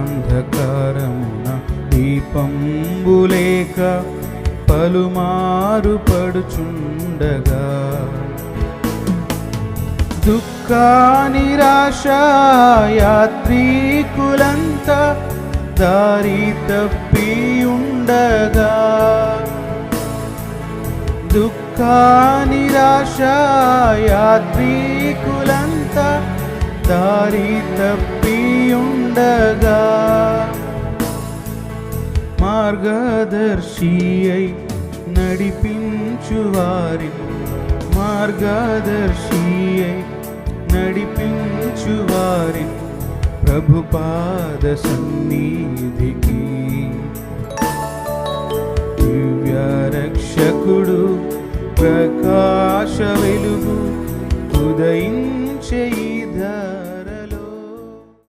అంధకారమున దీపంబులేక పలుమారు పడుచుండగా దుఃఖ నిరాశ యాత్రికులంతా దారి తప్పి ఉండగా దుఃఖ నిరాశ యాత్రికులంతా దారి తప్పి ఉండగా మార్గదర్శి అయి నడిపించువారిని మార్గదర్శి అయి నడిపించువారిని ప్రభుపాద సన్నిధికి దివ్య రక్షకుడు ప్రకాశ వెలుగు ఉదయించే